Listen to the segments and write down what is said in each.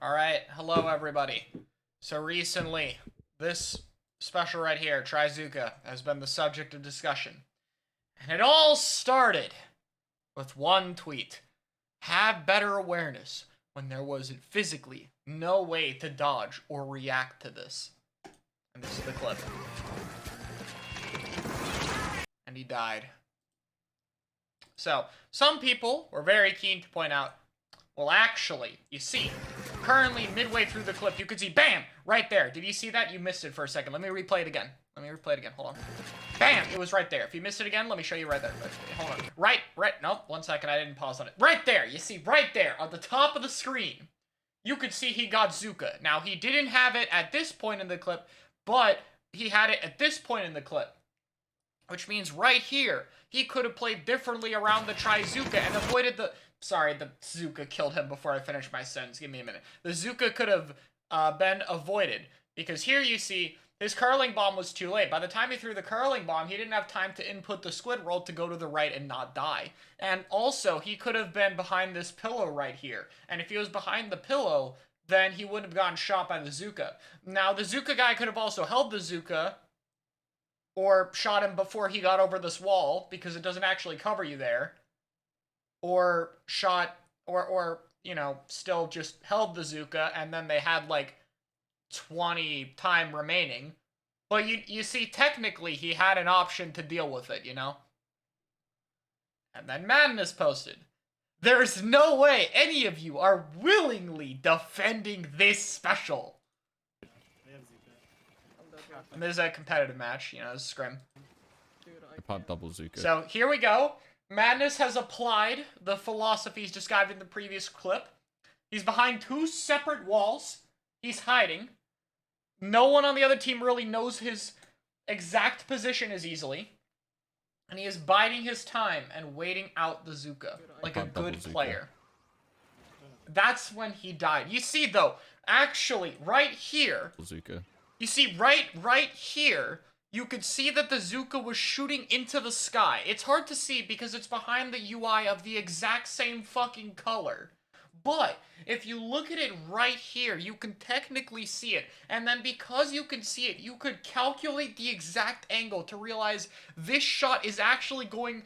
Alright, hello everybody. So recently, this special right here, Trizooka, has been the subject of discussion. And it all started with one tweet. Have better awareness when there was physically no way to dodge or react to this. And this is the clip. And he died. So, some people were very keen to point out, well actually, you see, currently midway through the clip, you could see, BAM! Right there. Did you see that? You missed it for a second. Let me replay it again. Hold on. BAM! It was right there. If you missed it again, let me show you right there. Hold on. Right. Nope, 1 second. I didn't pause on it. Right there. You see, right there, on the top of the screen, you could see he got Trizooka. Now, he didn't have it at this point in the clip, but he had it at this point in the clip. Which means right here, he could have played differently around the Trizooka and avoided the... Sorry, the Trizooka killed him before I finished my sentence. Give me a minute. The Trizooka could have been avoided. Because here you see, his curling bomb was too late. By the time he threw the curling bomb, he didn't have time to input the squid roll to go to the right and not die. And also, he could have been behind this pillow right here. And if he was behind the pillow, then he wouldn't have gotten shot by the Trizooka. Now, the Trizooka guy could have also held the Trizooka, or shot him before he got over this wall, because it doesn't actually cover you there. Or shot, or you know, still just held the Trizooka, and then they had, like, 20 time remaining. But you see, technically, he had an option to deal with it, you know? And then Madness posted, "There's no way any of you are willingly defending this special." And there's a competitive match, you know, scrim. Pop double Trizooka. So here we go. Madness has applied the philosophies described in the previous clip. He's behind two separate walls. He's hiding. No one on the other team really knows his exact position as easily. And he is biding his time and waiting out the Trizooka like a good player. That's when he died. You see, though, actually, right here... Trizooka. You see, right here, you could see that the Trizooka was shooting into the sky. It's hard to see because it's behind the UI of the exact same fucking color. But, if you look at it right here, you can technically see it. And then because you can see it, you could calculate the exact angle to realize this shot is actually going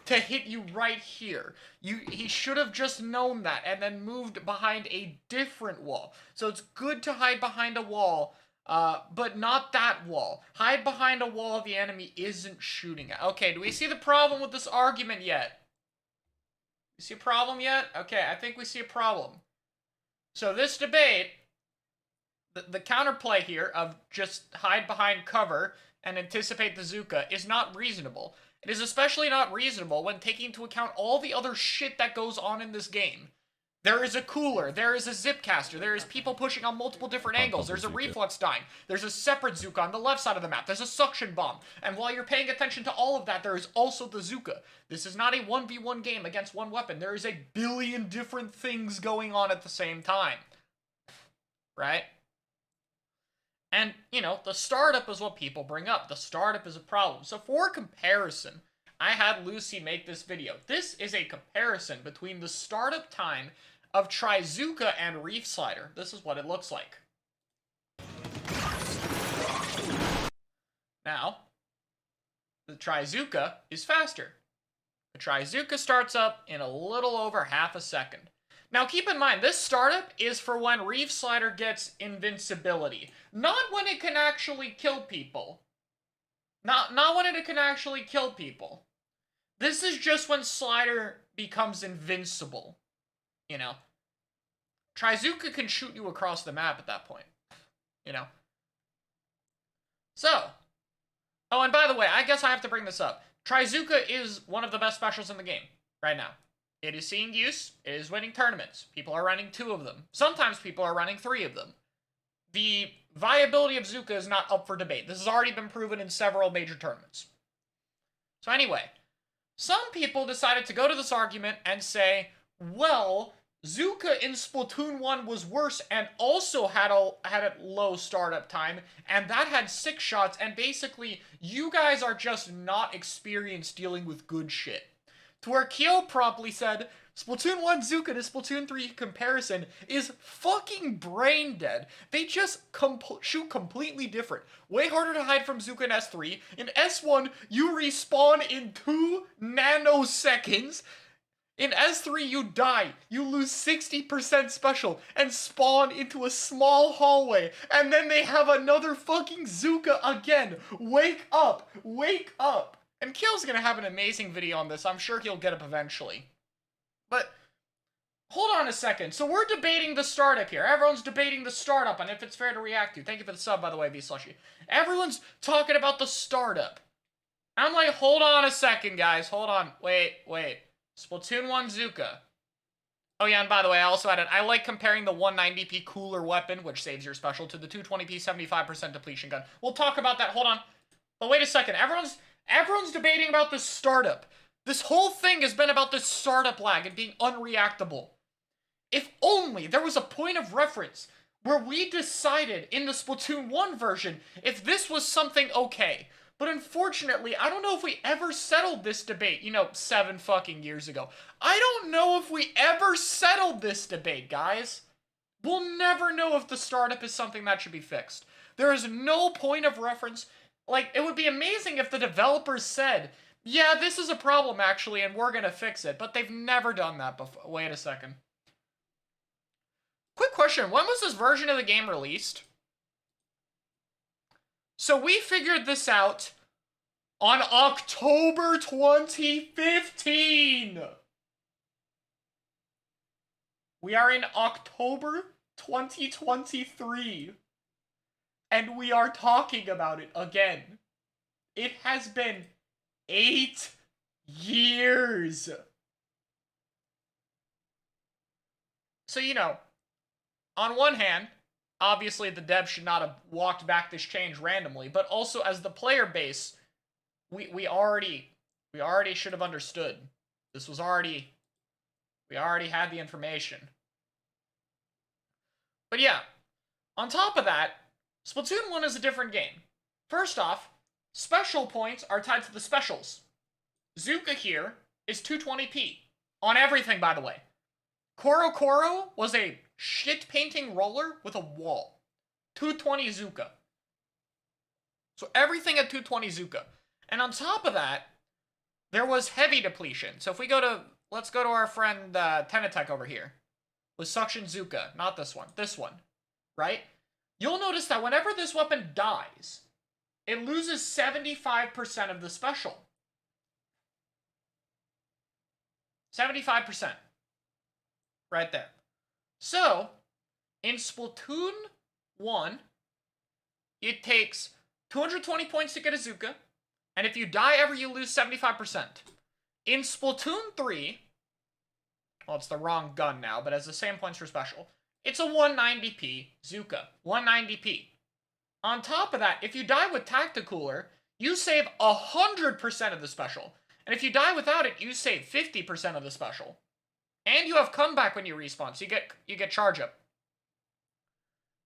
to hit you right here. He should have just known that and then moved behind a different wall. So it's good to hide behind a wall, but not that wall. Hide behind a wall the enemy isn't shooting at. Okay, do we see the problem with this argument yet? You see a problem yet? Okay, I think we see a problem. So this debate, the counterplay here of just hide behind cover and anticipate the Trizooka is not reasonable. It is especially not reasonable when taking into account all the other shit that goes on in this game. There is a cooler, there is a zipcaster, there is people pushing on multiple different angles, there's a reflux dying, there's a separate Trizooka on the left side of the map, there's a suction bomb, and while you're paying attention to all of that, there is also the Trizooka. This is not a 1v1 game against one weapon, there is a billion different things going on at the same time. Right? And, you know, the startup is what people bring up. The startup is a problem. So for comparison, I had Lucy make this video. This is a comparison between the startup time of Trizooka and Reef Slider. This is what it looks like. Now, the Trizooka is faster. The Trizooka starts up in a little over half a second. Now keep in mind, this startup is for when Reef Slider gets invincibility. Not when it can actually kill people. Not when it can actually kill people. This is just when Slider becomes invincible. You know? Trizooka can shoot you across the map at that point. You know? So. Oh, and by the way, I guess I have to bring this up. Trizooka is one of the best specials in the game. Right now. It is seeing use. It is winning tournaments. People are running 2 of them. Sometimes people are running 3 of them. The viability of Trizooka is not up for debate. This has already been proven in several major tournaments. So anyway, some people decided to go to this argument and say, well, Trizooka in Splatoon 1 was worse and also had a low startup time, and that had 6 shots, and basically, you guys are just not experienced dealing with good shit. To where Kyo promptly said, Splatoon 1 Zuka to Splatoon 3 comparison is fucking brain dead. They just shoot completely different. Way harder to hide from Zuka in S3. In S1, you respawn in 2 nanoseconds. In S3, you die, you lose 60% special, and spawn into a small hallway, and then they have another fucking Zuka again. Wake up! Wake up! And Kale's gonna have an amazing video on this. I'm sure he'll get up eventually. But, hold on a second. So we're debating the startup here. Everyone's debating the startup and if it's fair to react to. Thank you for the sub, by the way, V-Slushy. Everyone's talking about the startup. I'm like, hold on a second, guys. Hold on. Wait. Splatoon 1 Zuka. Oh yeah, and by the way, I also added, I like comparing the 190p cooler weapon, which saves your special, to the 220p 75% depletion gun. We'll talk about that, hold on. But wait a second, everyone's debating about the startup. This whole thing has been about this startup lag and being unreactable. If only there was a point of reference where we decided in the Splatoon 1 version if this was something okay. But unfortunately, I don't know if we ever settled this debate, 7 fucking years ago. I don't know if we ever settled this debate, guys. We'll never know if the startup is something that should be fixed. There is no point of reference. Like, it would be amazing if the developers said, yeah, this is a problem, actually, and we're gonna fix it. But they've never done that before. Wait a second. Quick question, when was this version of the game released? So we figured this out on October 2015. We are in October 2023. And we are talking about it again. It has been 8 years. So, on one hand, obviously the devs should not have walked back this change randomly, but also as the player base, we already should have understood. We already had the information. But yeah, on top of that, Splatoon 1 is a different game. First off, special points are tied to the specials. Zuka here is 220p. On everything, by the way. Koro Koro was a shit-painting roller with a wall. 220 Zuka. So everything at 220 Zuka. And on top of that, there was heavy depletion. So if we go to, let's go to our friend Tenatech over here. With Suction Zuka. Not this one. This one. Right? You'll notice that whenever this weapon dies, it loses 75% of the special. 75%. Right there. So, in Splatoon 1, it takes 220 points to get a Zuka, and if you die ever, you lose 75%. In Splatoon 3, well, it's the wrong gun now, but has the same points for special, it's a 190p Zuka. 190p. On top of that, if you die with Tacticooler, you save 100% of the special. And if you die without it, you save 50% of the special. And you have comeback when you respawn, so you get charge up.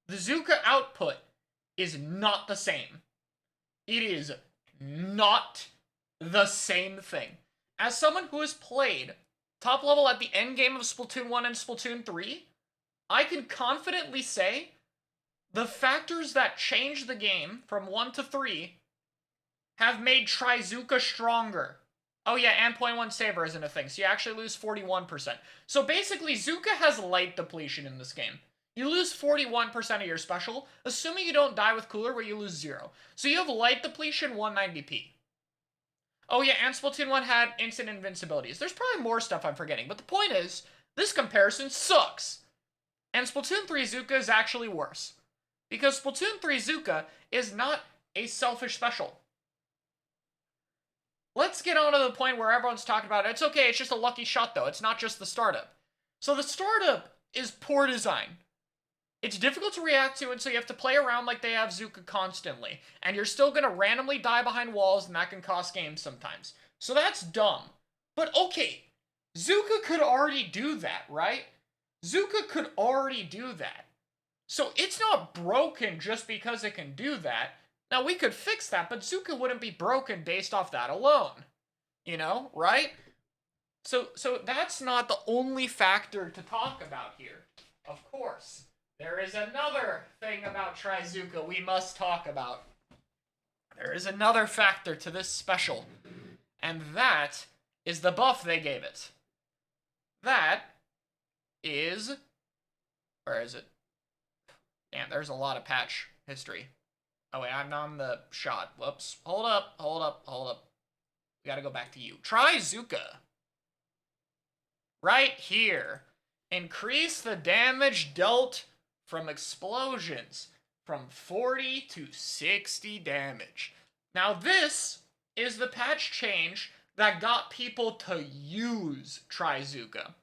The Zuka output is not the same. It is not the same thing. As someone who has played top level at the end game of Splatoon 1 and Splatoon 3, I can confidently say the factors that changed the game from 1 to 3 have made Trizooka stronger. Oh yeah, and 0.1 Saber isn't a thing, so you actually lose 41%. So basically, Zuka has light depletion in this game. You lose 41% of your special, assuming you don't die with Cooler, where you lose 0. So you have light depletion, 190p. Oh yeah, and Splatoon 1 had instant invincibilities. There's probably more stuff I'm forgetting, but the point is, this comparison sucks. And Splatoon 3 Zuka is actually worse. Because Splatoon 3 Zuka is not a selfish special. Let's get on to the point where everyone's talking about it. It's okay, it's just a lucky shot though. It's not just the startup. So the startup is poor design. It's difficult to react to, and so you have to play around like they have Zuka constantly. And you're still gonna randomly die behind walls, and that can cost games sometimes. So that's dumb. But okay, Zuka could already do that, right? Zuka could already do that. So it's not broken just because it can do that. Now, we could fix that, but Zuka wouldn't be broken based off that alone. Right? So that's not the only factor to talk about here. Of course, there is another thing about Trizooka we must talk about. There is another factor to this special, and that is the buff they gave it. That is... Where is it? Damn, there's a lot of patch history. Oh wait, I'm on the shot. Whoops. Hold up. We gotta go back to you. Trizooka. Right here. Increase the damage dealt from explosions from 40 to 60 damage. Now this is the patch change that got people to use Trizooka.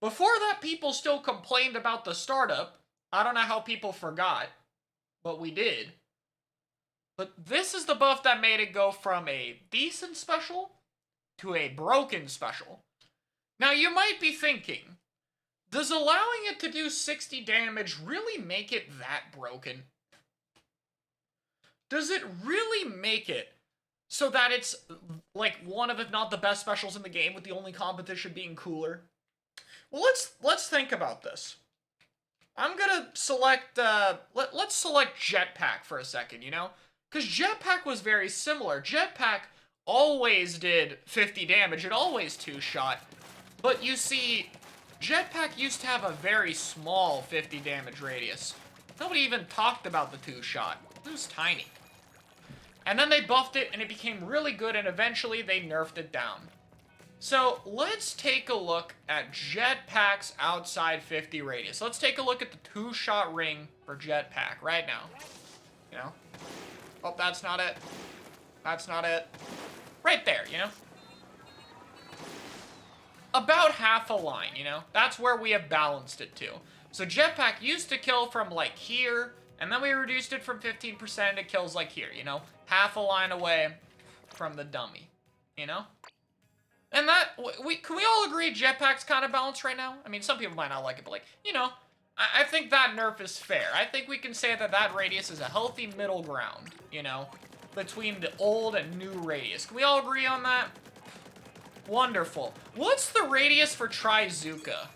Before that, people still complained about the startup. I don't know how people forgot, but we did. But this is the buff that made it go from a decent special to a broken special. Now you might be thinking, does allowing it to do 60 damage really make it that broken? Does it really make it so that it's like one of, if not the best specials in the game, with the only competition being cooler? Well, let's think about this. I'm gonna select, let's select Jetpack for a second, you know? Because Jetpack was very similar. Jetpack always did 50 damage, it always two-shot. But you see, Jetpack used to have a very small 50 damage radius. Nobody even talked about the two-shot. It was tiny. And then they buffed it, and it became really good, and eventually they nerfed it down. So, let's take a look at Jetpack's outside 50 radius. Let's take a look at the two-shot ring for Jetpack right now. You know? Oh, that's not it. That's not it. Right there, you know? About half a line, you know? That's where we have balanced it to. So Jetpack used to kill from, like, here, and then we reduced it from 15% and it kills, like, here, you know? Half a line away from the dummy, you know? And that, can we all agree Jetpack's kind of balanced right now? I mean, some people might not like it, but, like, you know, I think that nerf is fair. I think we can say that that radius is a healthy middle ground, you know, between the old and new radius. Can we all agree on that? Wonderful. What's the radius for Trizooka?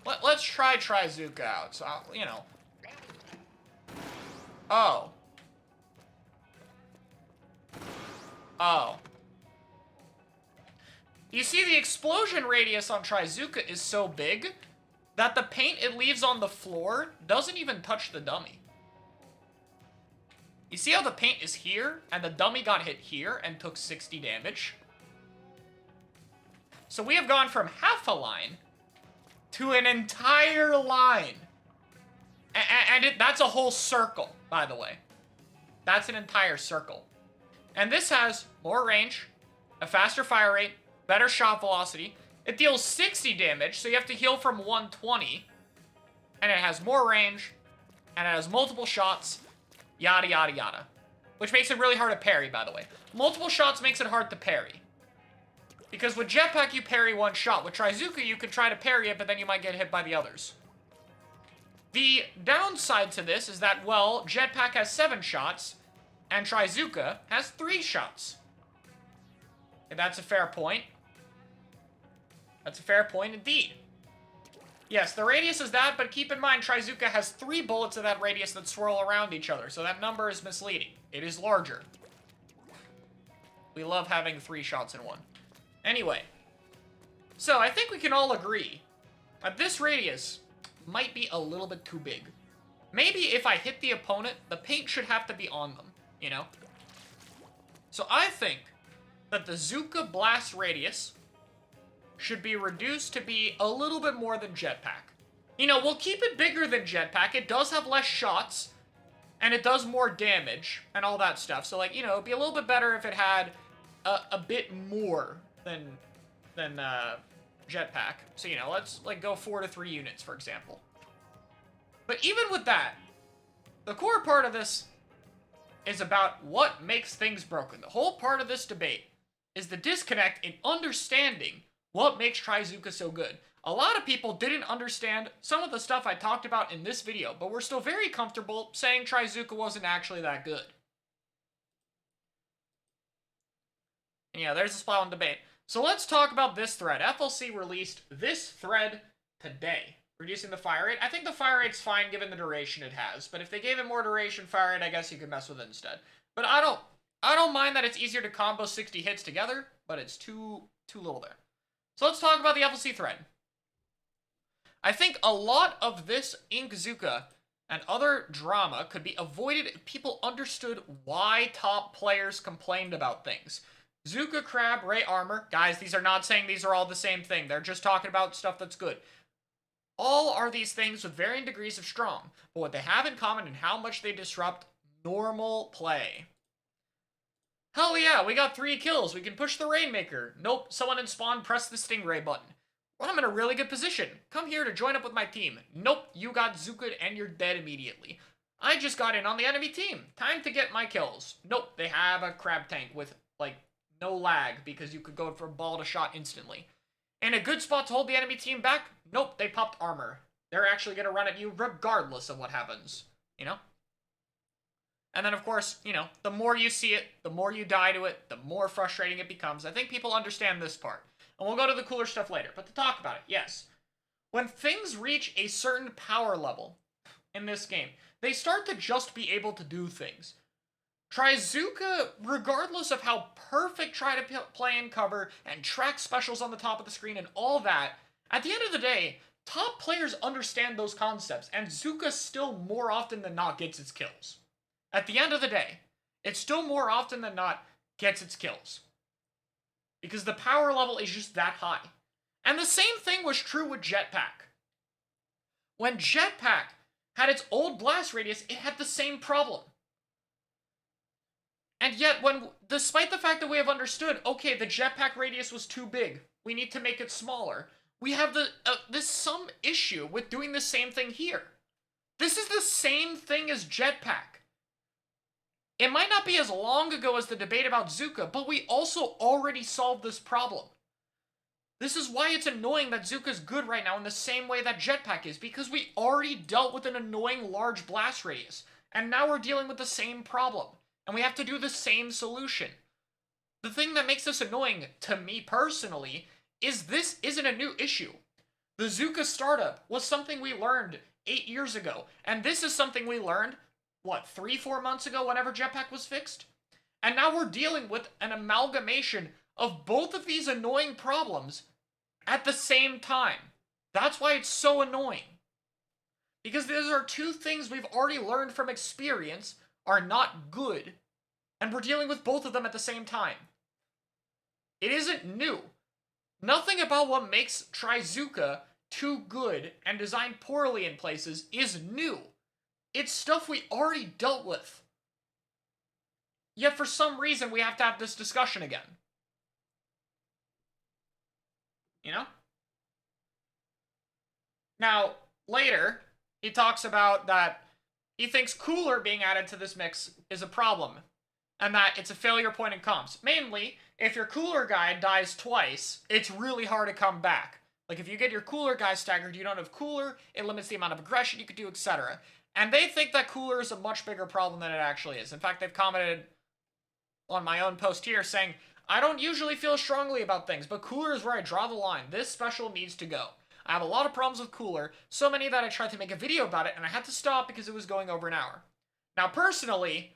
Let's try Trizooka out. So, you know. Oh. Oh. You see, the explosion radius on Trizooka is so big that the paint it leaves on the floor doesn't even touch the dummy. You see how the paint is here, and the dummy got hit here and took 60 damage? So we have gone from half a line to an entire line. And that's a whole circle, by the way. That's an entire circle. And this has more range, a faster fire rate, better shot velocity. It deals 60 damage, so you have to heal from 120. And it has more range, and it has multiple shots, yada yada yada. Which makes it really hard to parry, by the way. Multiple shots makes it hard to parry. Because with Jetpack, you parry one shot. With Trizooka, you can try to parry it, but then you might get hit by the others. The downside to this is that, well, Jetpack has 7 shots, and Trizooka has 3 shots. And that's a fair point. That's a fair point indeed. Yes, the radius is that, but keep in mind, Trizooka has 3 bullets of that radius that swirl around each other, so that number is misleading. It is larger. We love having 3 shots in one. Anyway, so I think we can all agree that this radius might be a little bit too big. Maybe if I hit the opponent, the paint should have to be on them, you know? So I think that the Zooka blast radius should be reduced to be a little bit more than Jetpack. You know, we'll keep it bigger than Jetpack. It does have less shots, and it does more damage, and all that stuff. So, like, you know, it'd be a little bit better if it had a bit more than Jetpack. So, you know, let's, like, go 4 to 3 units, for example. But even with that, the core part of this is about what makes things broken. The whole part of this debate is the disconnect in understanding what makes Trizooka so good. A lot of people didn't understand some of the stuff I talked about in this video, but we're still very comfortable saying Trizooka wasn't actually that good. And yeah, there's the Splat 1 debate. So let's talk about this thread. FLC released this thread today, reducing the fire rate. I think the fire rate's fine given the duration it has, but if they gave it more duration fire rate, I guess you could mess with it instead. But I don't mind that it's easier to combo 60 hits together, but it's too little there. So let's talk about the FLC thread. I think a lot of this Inkzooka and other drama could be avoided if people understood why top players complained about things. Zooka, Crab, Ray Armor. Guys, these are not saying these are all the same thing. They're just talking about stuff that's good. All are these things with varying degrees of strong, but what they have in common and how much they disrupt normal play. Hell yeah, we got 3 kills. We can push the Rainmaker. Nope, someone in spawn pressed the Stingray button. Well, I'm in a really good position. Come here to join up with my team. Nope, you got Zooka'd and you're dead immediately. I just got in on the enemy team. Time to get my kills. Nope, they have a crab tank with, like, no lag because you could go for a ball to shot instantly. And a good spot to hold the enemy team back? Nope, they popped armor. They're actually going to run at you regardless of what happens. You know? And then, of course, you know, the more you see it, the more you die to it, the more frustrating it becomes. I think people understand this part. And we'll go to the cooler stuff later. But to talk about it, yes. When things reach a certain power level in this game, they start to just be able to do things. Trizooka, regardless of how perfect try to play and cover and track specials on the top of the screen and all that, at the end of the day, top players understand those concepts, and Zooka still more often than not gets its kills. At the end of the day, it still more often than not gets its kills. Because the power level is just that high. And the same thing was true with Jetpack. When Jetpack had its old blast radius, it had the same problem. And yet, despite the fact that we have understood, okay, the Jetpack radius was too big, we need to make it smaller, we have this some issue with doing the same thing here. This is the same thing as Jetpack. It might not be as long ago as the debate about Zooka, but we also already solved this problem. This is why it's annoying that Zooka's good right now in the same way that Jetpack is, because we already dealt with an annoying large blast radius, and now we're dealing with the same problem, and we have to do the same solution. The thing that makes this annoying, to me personally, is this isn't a new issue. The Zooka startup was something we learned 8 years ago, and this is something we learned, what, 3-4 months ago whenever Jetpack was fixed? And now we're dealing with an amalgamation of both of these annoying problems at the same time. That's why it's so annoying. Because these are two things we've already learned from experience are not good, and we're dealing with both of them at the same time. It isn't new. Nothing about what makes Trizooka too good and designed poorly in places is new. It's stuff we already dealt with. Yet for some reason we have to have this discussion again. You know? Now, later, he talks about that he thinks Cooler being added to this mix is a problem, and that it's a failure point in comps. Mainly, if your Cooler guy dies twice, it's really hard to come back. Like, if you get your Cooler guy staggered, you don't have Cooler, it limits the amount of aggression you can do, etc. And they think that Cooler is a much bigger problem than it actually is. In fact, they've commented on my own post here saying, I don't usually feel strongly about things, but Cooler is where I draw the line. This special needs to go. I have a lot of problems with Cooler, so many that I tried to make a video about it, and I had to stop because it was going over an hour. Now, personally,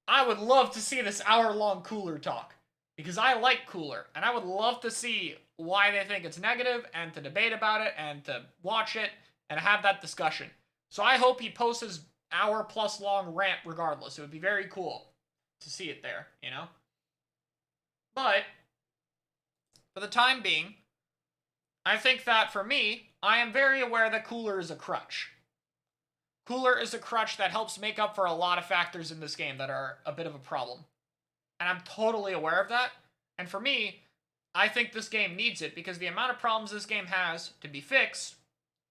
I would love to see this hour-long Cooler talk, because I like Cooler, and I would love to see why they think it's negative, and to debate about it, and to watch it, and have that discussion. So I hope he posts his hour-plus long rant regardless. It would be very cool to see it there, you know? But, for the time being, I think that, for me, I am very aware that Cooler is a crutch. Cooler is a crutch that helps make up for a lot of factors in this game that are a bit of a problem. And I'm totally aware of that. And for me, I think this game needs it because the amount of problems this game has to be fixed,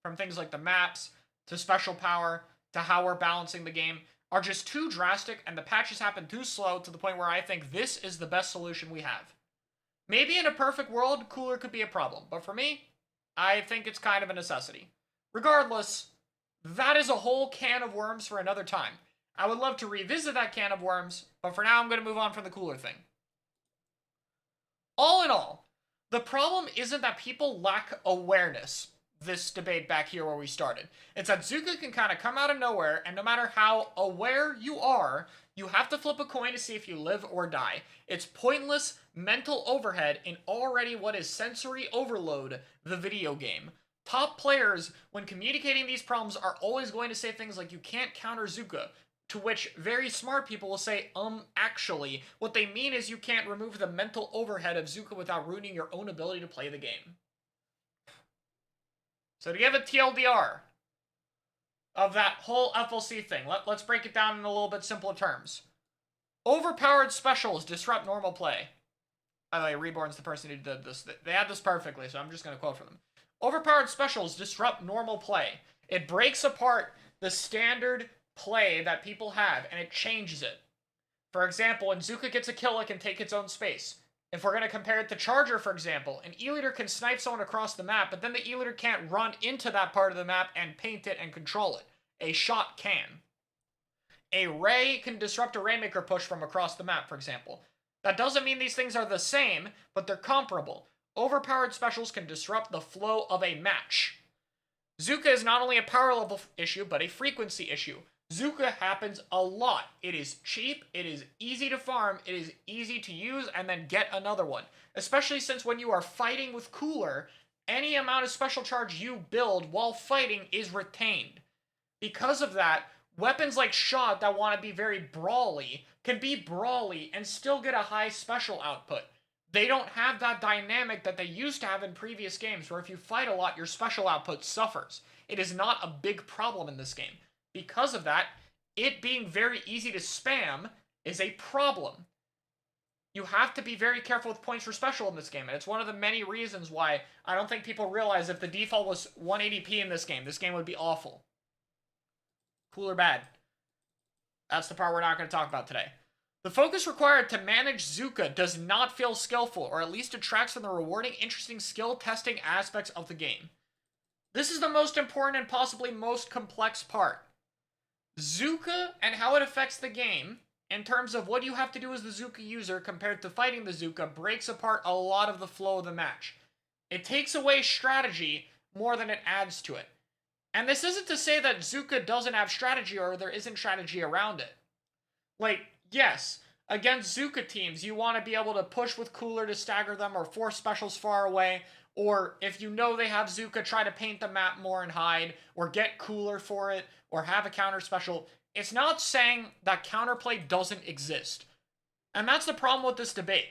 from things like the maps, to special power, to how we're balancing the game, are just too drastic, and the patches happen too slow to the point where I think this is the best solution we have. Maybe in a perfect world, Cooler could be a problem, but for me, I think it's kind of a necessity. Regardless, that is a whole can of worms for another time. I would love to revisit that can of worms, but for now I'm going to move on from the Cooler thing. All in all, The problem isn't that people lack awareness. This debate back here where we started. It's that Zuka can kind of come out of nowhere, and no matter how aware you are, you have to flip a coin to see if you live or die. It's pointless mental overhead in already what is sensory overload, the video game. Top players, when communicating these problems, are always going to say things like, you can't counter Zuka. To which very smart people will say, actually. What they mean is you can't remove the mental overhead of Zuka without ruining your own ability to play the game. So to give a TLDR of that whole FLC thing, let's break it down in a little bit simpler terms. Overpowered specials disrupt normal play. By the way, Reborn's the person who did this. They had this perfectly, so I'm just going to quote from them. Overpowered specials disrupt normal play. It breaks apart the standard play that people have, and it changes it. For example, when Zuka gets a kill, it can take its own space. If we're going to compare it to Charger, for example, an E-liter can snipe someone across the map, but then the E-liter can't run into that part of the map and paint it and control it. A shot can. A Ray can disrupt a Rainmaker push from across the map, for example. That doesn't mean these things are the same, but they're comparable. Overpowered specials can disrupt the flow of a match. Zuka is not only a power level issue, but a frequency issue. Zuka happens a lot. It is cheap, it is easy to farm, it is easy to use, and then get another one. Especially since when you are fighting with Cooler, any amount of special charge you build while fighting is retained. Because of that, weapons like Shot that want to be very brawly can be brawly and still get a high special output. They don't have that dynamic that they used to have in previous games, where if you fight a lot, your special output suffers. It is not a big problem in this game. Because of that, it being very easy to spam is a problem. You have to be very careful with points for special in this game, and it's one of the many reasons why I don't think people realize if the default was 180p in this game would be awful. Cool or bad? That's the part we're not going to talk about today. The focus required to manage Zuka does not feel skillful, or at least detracts from the rewarding, interesting skill testing aspects of the game. This is the most important and possibly most complex part. Zuka and how it affects the game, in terms of what you have to do as the Zuka user compared to fighting the Zuka, breaks apart a lot of the flow of the match. It takes away strategy more than it adds to it. And this isn't to say that Zuka doesn't have strategy or there isn't strategy around it. Like, yes, against Zuka teams, you want to be able to push with Cooler to stagger them or force specials far away, or if you know they have Zuka, try to paint the map more and hide, or get Cooler for it, or have a counter special. It's not saying that counterplay doesn't exist. And that's the problem with this debate.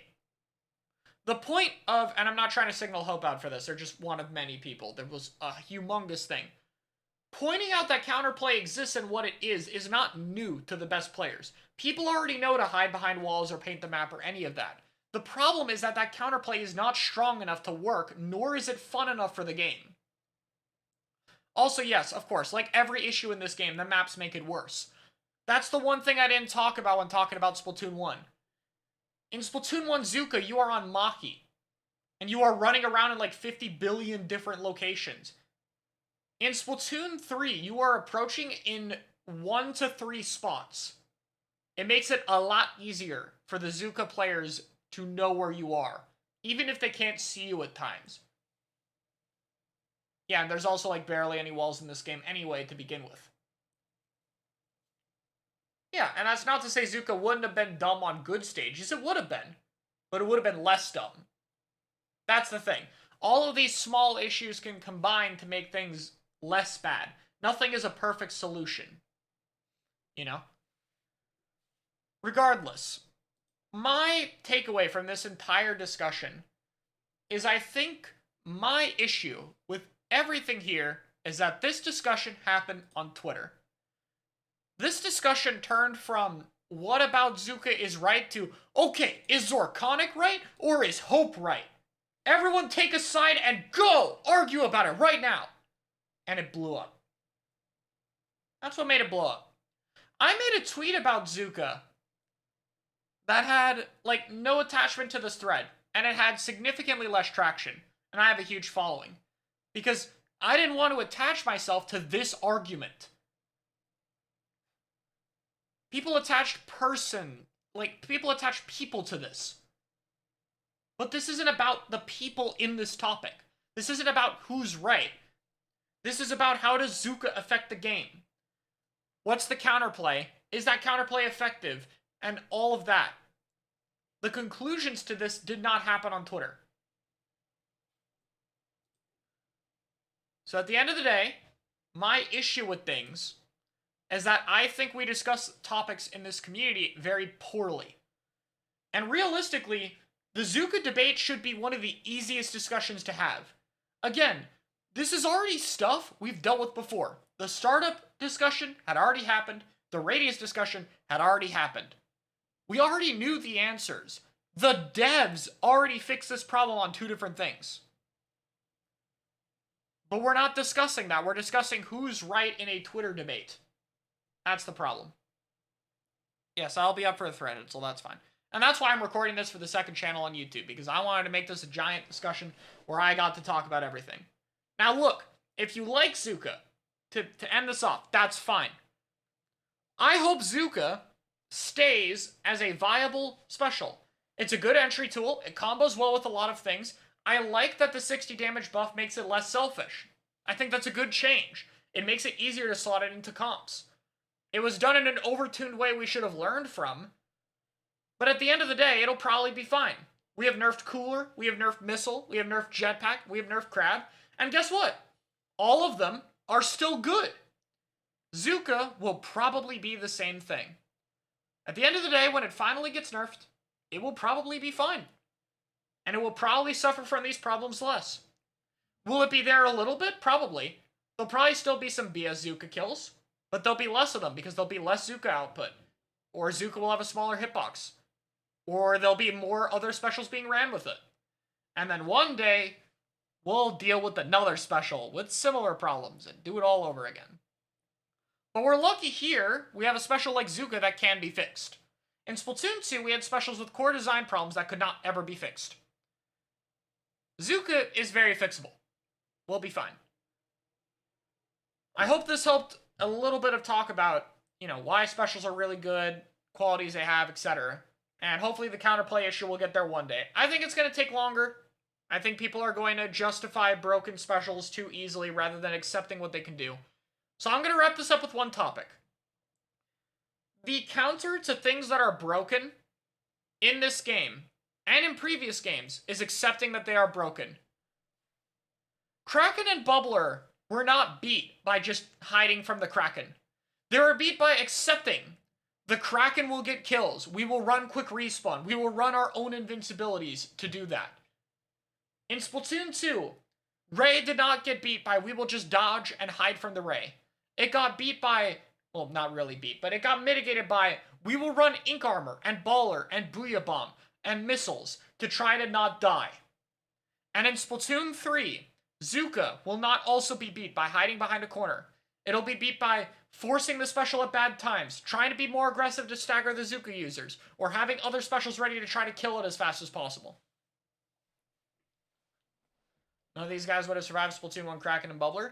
The point of, and I'm not trying to signal hope out for this, they're just one of many people. There was a humongous thing. Pointing out that counterplay exists and what it is not new to the best players. People already know to hide behind walls or paint the map or any of that. The problem is that counterplay is not strong enough to work, nor is it fun enough for the game. Also, yes, of course, like every issue in this game, the maps make it worse. That's the one thing I didn't talk about when talking about Splatoon 1. In Splatoon 1 Zuka, you are on Maki. And you are running around in like 50 billion different locations. In Splatoon 3, you are approaching in 1 to 3 spots. It makes it a lot easier for the Zuka players to know where you are, even if they can't see you at times. Yeah, and there's also like barely any walls in this game anyway to begin with. Yeah, and that's not to say Zuka wouldn't have been dumb on good stages. It would have been. But it would have been less dumb. That's the thing. All of these small issues can combine to make things less bad. Nothing is a perfect solution. You know? Regardless, my takeaway from this entire discussion is I think my issue with everything here is that this discussion happened on Twitter. This discussion turned from what about Zuka is right to, okay, is Zorkonic right or is Hope right? Everyone take a side and go! Argue about it right now! And it blew up. That's what made it blow up. I made a tweet about Zuka that had, like, no attachment to this thread, and it had significantly less traction, and I have a huge following. Because I didn't want to attach myself to this argument. People attached people attach people to this. But this isn't about the people in this topic. This isn't about who's right. This is about how does Trizooka affect the game. What's the counterplay? Is that counterplay effective? And all of that. The conclusions to this did not happen on Twitter. So at the end of the day, my issue with things is that I think we discuss topics in this community very poorly. And realistically, the Trizooka debate should be one of the easiest discussions to have. Again, this is already stuff we've dealt with before. The startup discussion had already happened. The radius discussion had already happened. We already knew the answers. The devs already fixed this problem on 2 different things. But we're not discussing that. We're discussing who's right in a Twitter debate. That's the problem. Yes, I'll be up for a thread, so that's fine. And that's why I'm recording this for the second channel on YouTube, because I wanted to make this a giant discussion where I got to talk about everything. Now look, if you like Trizooka, to end this off, that's fine. I hope Trizooka stays as a viable special. It's a good entry tool. It combos well with a lot of things. I like that the 60 damage buff makes it less selfish. I think that's a good change. It makes it easier to slot it into comps. It was done in an overtuned way we should have learned from. But at the end of the day, it'll probably be fine. We have nerfed Cooler, we have nerfed Missile, we have nerfed Jetpack, we have nerfed Crab. And guess what? All of them are still good. Trizooka will probably be the same thing. At the end of the day, when it finally gets nerfed, it will probably be fine. And it will probably suffer from these problems less. Will it be there a little bit? Probably. There'll probably still be some BS Trizooka kills, but there'll be less of them because there'll be less Trizooka output. Or Trizooka will have a smaller hitbox. Or there'll be more other specials being ran with it. And then one day, we'll deal with another special with similar problems and do it all over again. But we're lucky here, we have a special like Trizooka that can be fixed. In Splatoon 2, we had specials with core design problems that could not ever be fixed. Trizooka is very fixable. We'll be fine. I hope this helped a little bit of talk about, why specials are really good, qualities they have, etc. And hopefully the counterplay issue will get there one day. I think it's going to take longer. I think people are going to justify broken specials too easily rather than accepting what they can do. So I'm going to wrap this up with one topic. The counter to things that are broken in this game and in previous games is accepting that they are broken. Kraken and Bubbler were not beat by just hiding from the Kraken. They were beat by accepting the Kraken will get kills. We will run quick respawn. We will run our own invincibilities to do that. In Splatoon 2, Ray did not get beat by we will just dodge and hide from the Ray. It got beat by, well, not really beat, but it got mitigated by we will run Ink Armor and Baller and Booyah Bomb and missiles to try to not die. And in Splatoon 3, Trizooka will not also be beat by hiding behind a corner. It'll be beat by forcing the special at bad times, trying to be more aggressive to stagger the Trizooka users, or having other specials ready to try to kill it as fast as possible. None of these guys would have survived Splatoon 1 Kraken and Bubbler.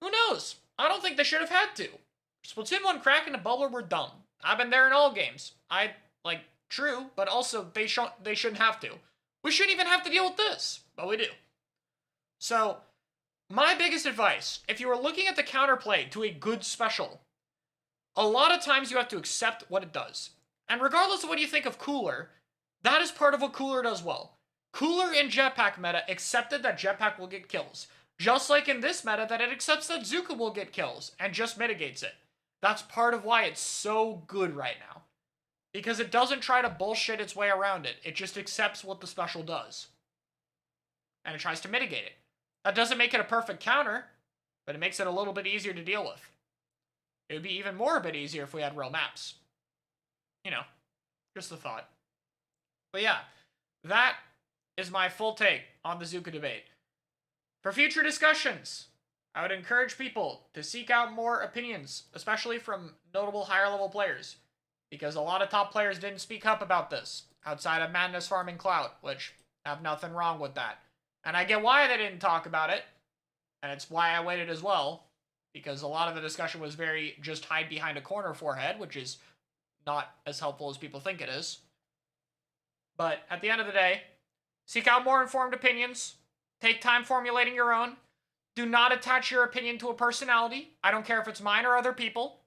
Who knows? I don't think they should have had to. Splatoon 1 Kraken and Bubbler were dumb. I've been there in all games. True, but also they shouldn't have to. We shouldn't even have to deal with this, but we do. So, my biggest advice, if you are looking at the counterplay to a good special, a lot of times you have to accept what it does. And regardless of what you think of Cooler, that is part of what Cooler does well. Cooler in Jetpack meta accepted that Jetpack will get kills. Just like in this meta that it accepts that Trizooka will get kills and just mitigates it. That's part of why it's so good right now. Because it doesn't try to bullshit its way around it. It just accepts what the special does. And it tries to mitigate it. That doesn't make it a perfect counter, but it makes it a little bit easier to deal with. It would be even more a bit easier if we had real maps. Just a thought. But yeah, that is my full take on the Trizooka debate. For future discussions, I would encourage people to seek out more opinions, especially from notable higher level players, because a lot of top players didn't speak up about this, outside of Madness Farming Clout, which I have nothing wrong with that. And I get why they didn't talk about it, and it's why I waited as well, because a lot of the discussion was very just hide behind a corner forehead, which is not as helpful as people think it is. But at the end of the day, Seek out more informed opinions. Take time formulating your own. Do not attach your opinion to a personality. I don't care if it's mine or other people.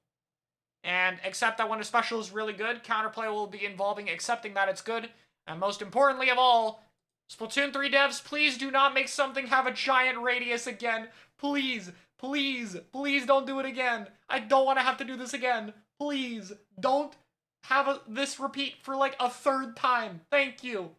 And accept that when a special is really good, counterplay will be involving accepting that it's good. And most importantly of all, Splatoon 3 devs, please do not make something have a giant radius again. Please, please, please don't do it again. I don't want to have to do this again. Please, don't have this repeat for like a third time. Thank you.